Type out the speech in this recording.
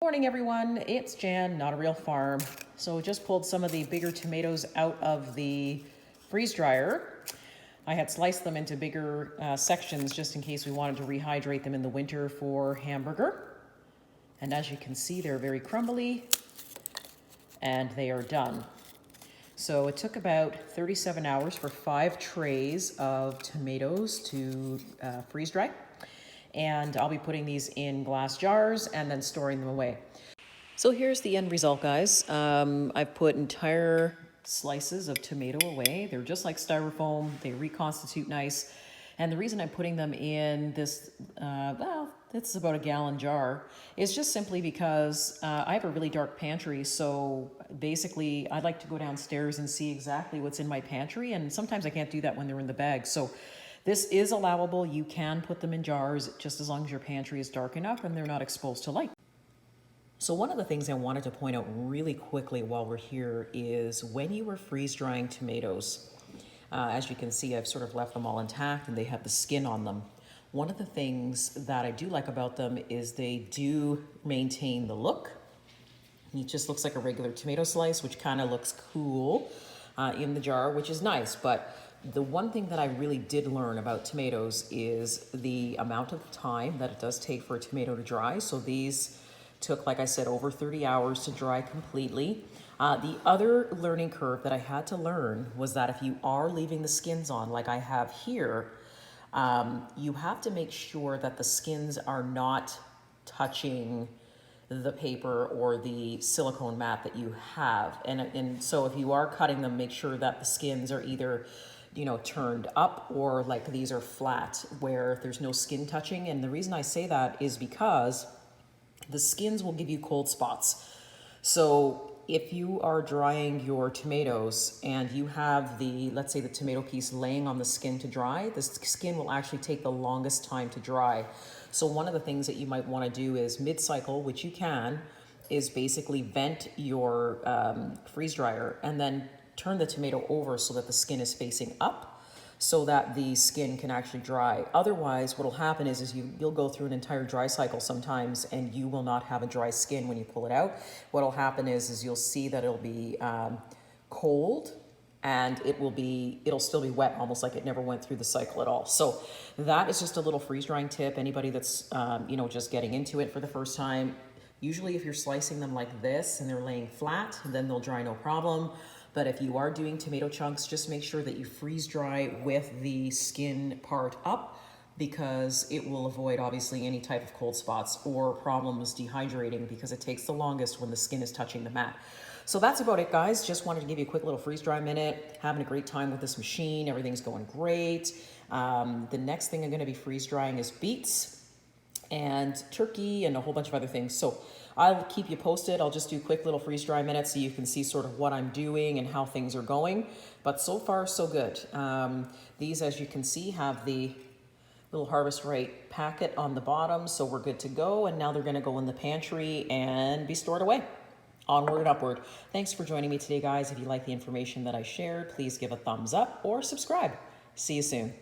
Morning everyone, it's Jan, Not a Real Farm. So just pulled some of the bigger tomatoes out of the freeze dryer. I had sliced them into bigger sections just in case we wanted to rehydrate them in the winter for hamburger. And as you can see, they're very crumbly and they are done. So it took about 37 hours for 5 trays of tomatoes to freeze dry. And I'll be putting these in glass jars and then storing them away. So here's the end result, guys. I've put entire slices of tomato away. They're just like styrofoam. They reconstitute nice. And the reason I'm putting them in this, it's about a gallon jar, is just simply because I have a really dark pantry. So basically, I like to go downstairs and see exactly what's in my pantry. And sometimes I can't do that when they're in the bag. So this is allowable. You can put them in jars just as long as your pantry is dark enough and they're not exposed to light. So one of the things I wanted to point out really quickly while we're here is when you were freeze drying tomatoes, as you can see, I've sort of left them all intact and they have the skin on them. One of the things that I do like about them is they do maintain the look. It just looks like a regular tomato slice, which kind of looks cool in the jar, which is nice. But the one thing that I really did learn about tomatoes is the amount of time that it does take for a tomato to dry. So these took, like I said, over 30 hours to dry completely. The other learning curve that I had to learn was that if you are leaving the skins on, like I have here, you have to make sure that the skins are not touching the paper or the silicone mat that you have. And so if you are cutting them, make sure that the skins are either turned up or like these are flat where there's no skin touching. And the reason I say that is because the skins will give you cold spots. So if you are drying your tomatoes and you have let's say the tomato piece laying on the skin to dry, the skin will actually take the longest time to dry. So one of the things that you might want to do is mid-cycle, which you can, is basically vent your freeze dryer and then turn the tomato over so that the skin is facing up so that the skin can actually dry. Otherwise, what will happen is you'll go through an entire dry cycle sometimes and you will not have a dry skin when you pull it out. What will happen is you'll see that it'll be cold and it'll still be wet, almost like it never went through the cycle at all. So that is just a little freeze drying tip. Anybody that's just getting into it for the first time, usually if you're slicing them like this and they're laying flat, then they'll dry no problem. But if you are doing tomato chunks, just make sure that you freeze dry with the skin part up, because it will avoid obviously any type of cold spots or problems dehydrating, because it takes the longest when the skin is touching the mat. So that's about it, guys. Just wanted to give you a quick little freeze dry minute. Having a great time with this machine. Everything's going great. The next thing I'm going to be freeze drying is beets and turkey and a whole bunch of other things. So I'll keep you posted. I'll just do quick little freeze dry minutes so you can see sort of what I'm doing and how things are going. But so far, so good. These, as you can see, have the little Harvest Right packet on the bottom, so we're good to go. And now they're going to go in the pantry and be stored away. Onward and upward. Thanks for joining me today, guys. If you like the information that I shared, please give a thumbs up or subscribe. See you soon.